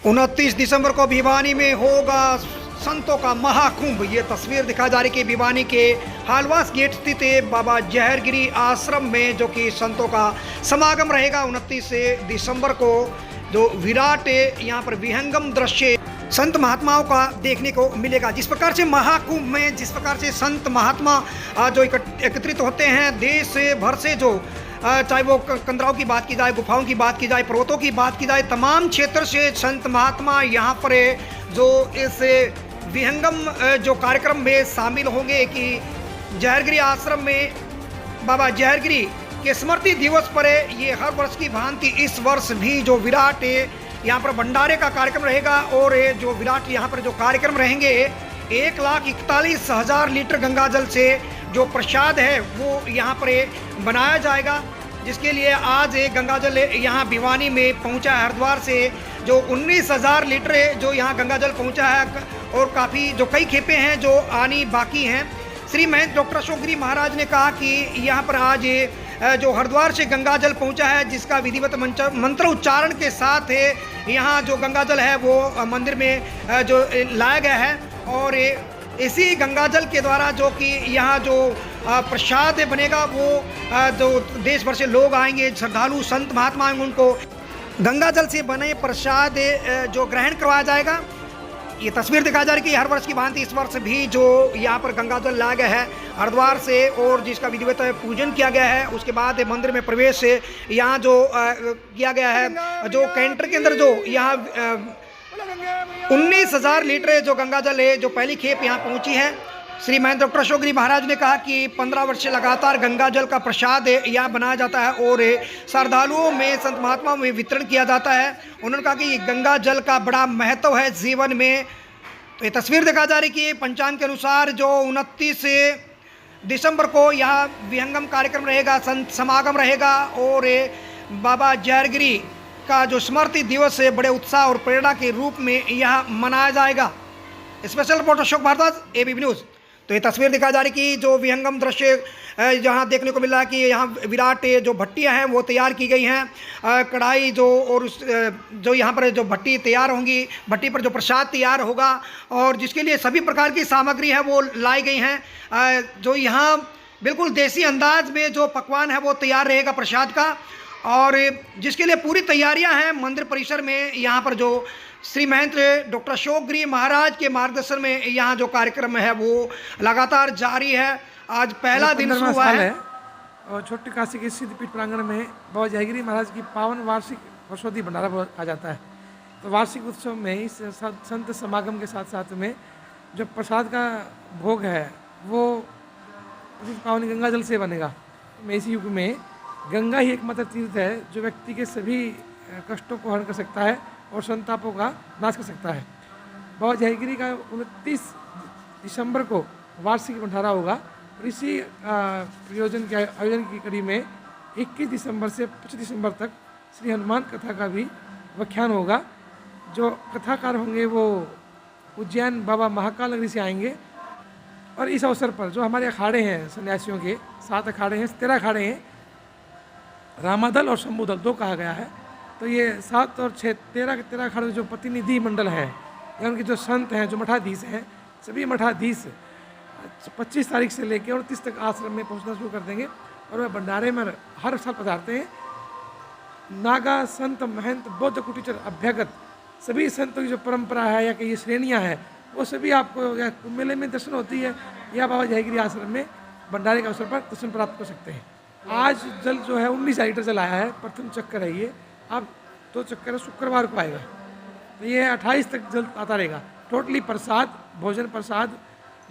29 दिसंबर को भिवानी में होगा संतों का महाकुंभ। ये तस्वीर दिखा जा रही कि भिवानी के हालवास गेट स्थित बाबा जहरगिरी आश्रम में जो कि संतों का समागम रहेगा 29 दिसंबर को। जो विराट यहाँ पर विहंगम दृश्य संत महात्माओं का देखने को मिलेगा। जिस प्रकार से महाकुंभ में जिस प्रकार से संत महात्मा जो एकत्रित होते हैं देश भर से, जो चाहे वो कंदराओं की बात की जाए, गुफाओं की बात की जाए, पर्वतों की बात की जाए, तमाम क्षेत्र से संत महात्मा यहाँ पर जो इस विहंगम जो कार्यक्रम में शामिल होंगे कि जहरगिरी आश्रम में बाबा जहरगिरी के स्मृति दिवस पर ये हर वर्ष की भांति इस वर्ष भी जो विराट यहाँ पर भंडारे का कार्यक्रम रहेगा। और जो विराट यहाँ पर जो कार्यक्रम रहेंगे 1,41,000 लीटर गंगा जल से जो प्रसाद है वो यहाँ पर बनाया जाएगा, जिसके लिए आज गंगा जल यहाँ भिवानी में पहुँचा है। हरिद्वार से जो 19,000 लीटर जो यहाँ गंगा जल पहुँचा है और काफ़ी जो कई खेपें हैं जो आनी बाकी हैं। श्री महंत डॉक्टर अशोक गिरी महाराज ने कहा कि यहाँ पर आज जो हरिद्वार से गंगा जल पहुँचा है, जिसका विधिवत मंत्र उच्चारण के साथ यहाँ जो गंगा जल है वो मंदिर में जो लाया गया है। और इसी गंगा जल के द्वारा जो कि यहाँ जो प्रसाद बनेगा वो जो देश भर से लोग आएंगे, श्रद्धालु संत महात्मा आएंगे, उनको गंगा जल से बने प्रसाद जो ग्रहण करवाया जाएगा। ये तस्वीर दिखाई जा रही कि हर वर्ष की भांति इस वर्ष भी जो यहाँ पर गंगा जल लाया गया है हरिद्वार से और जिसका विधिवत पूजन किया गया है। उसके बाद मंदिर में प्रवेश यहाँ जो किया गया है, जो कैंटर के अंदर जो यहाँ 19,000 लीटर जो गंगा जल है जो पहली खेप यहाँ पहुँची है। श्री महंत डॉक्टर अशोक गिरी महाराज ने कहा कि 15 वर्ष से लगातार गंगा जल का प्रसाद यहाँ बनाया जाता है और श्रद्धालुओं में संत महात्माओं में वितरण किया जाता है। उन्होंने कहा कि गंगा जल का बड़ा महत्व है जीवन में। तो ये तस्वीर दिखा जा रही कि पंचांग के अनुसार जो 29 दिसंबर को यहाँ विहंगम कार्यक्रम रहेगा, संत समागम रहेगा और बाबा जहरगिरी का जो स्मृति दिवस है बड़े उत्साह और प्रेरणा के रूप में यहाँ मनाया जाएगा। Special reporter Ashok Bhardwaj, ABP news. तो ये तस्वीर दिखा जा रही कि जो विहंगम दृश्य जहाँ देखने को मिल रहा है कि यहाँ विराट जो भट्टियाँ हैं वो तैयार की गई हैं, कढ़ाई जो और जो यहाँ पर जो भट्टी तैयार होंगी, भट्टी पर जो प्रसाद तैयार होगा और जिसके लिए सभी प्रकार की सामग्री है वो लाई गई हैं। जो यहाँ बिल्कुल देसी अंदाज में जो पकवान है वो तैयार रहेगा प्रसाद का, और जिसके लिए पूरी तैयारियां हैं मंदिर परिसर में। यहाँ पर जो श्री महंत डॉक्टर अशोक गिरी महाराज के मार्गदर्शन में यहाँ जो कार्यक्रम है वो लगातार जारी है। आज पहला दिन शुरू हुआ है और छोटी काशी के सिद्धपीठ प्रांगण में बाबा जहरगिरी महाराज की पावन वार्षिक वर्षोत्सवी भंडारा कहा जाता है। तो वार्षिक उत्सव में इस संत समागम के साथ साथ में जो प्रसाद का भोग है वो पावन गंगा जल से बनेगा। में इस युग में गंगा ही एकमात्र तीर्थ है जो व्यक्ति के सभी कष्टों को हरण कर सकता है और संतापों का नाश कर सकता है। बाबा जहरगिरी का 29 दिसंबर को वार्षिक भंडारा होगा और इसी आयोजन की कड़ी में 21 दिसंबर से 25 दिसंबर तक श्री हनुमान कथा का भी व्याख्यान होगा। जो कथाकार होंगे वो उज्जैन बाबा महाकाल नगरी से आएंगे और इस अवसर पर जो हमारे अखाड़े हैं सन्यासियों के 7 अखाड़े हैं, 13 अखाड़े हैं, रामादल और शंभुदल 2 कहा गया है। तो ये 7 और 6 13 के 13 अखाड़े जो प्रतिनिधि मंडल हैं या उनके जो संत हैं, जो मठाधीश हैं, सभी मठाधीश 25 तारीख से लेकर 29 तक आश्रम में पहुंचना शुरू कर देंगे और वह भंडारे में हर साल पधारते हैं। नागा संत महंत बौद्ध कुटीचर अभ्यागत सभी संतों की जो परंपरा है या कि ये श्रेणियाँ हैं वो सभी आपको या कुंभ मेले में दर्शन होती है या बाबा जहरगिरी आश्रम में भंडारे के अवसर पर दर्शन प्राप्त कर सकते हैं। आज जल जो है 19 लीटर जल आया है, प्रथम चक्कर है ये। अब 2 चक्कर शुक्रवार को आएगा तो ये 28 तक जल आता रहेगा। टोटली प्रसाद, भोजन प्रसाद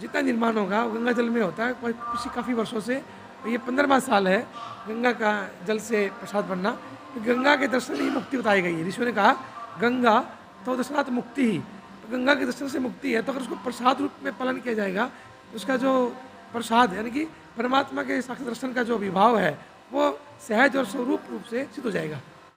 जितना निर्माण होगा वो गंगा जल में होता है पिछले काफ़ी वर्षों से। तो ये 15वां साल है गंगा का जल से प्रसाद बनना। तो गंगा के दर्शन ही मुक्ति बताई गई है। ऋषियों ने कहा गंगा तो दर्शनात् मुक्ति ही, तो गंगा के दर्शन से मुक्ति है। तो अगर उसको प्रसाद रूप में पालन किया जाएगा तो उसका जो प्रसाद यानी कि परमात्मा के साक्षात दर्शन का जो विभाव है वो सहज और स्वरूप रूप से सिद्ध हो जाएगा।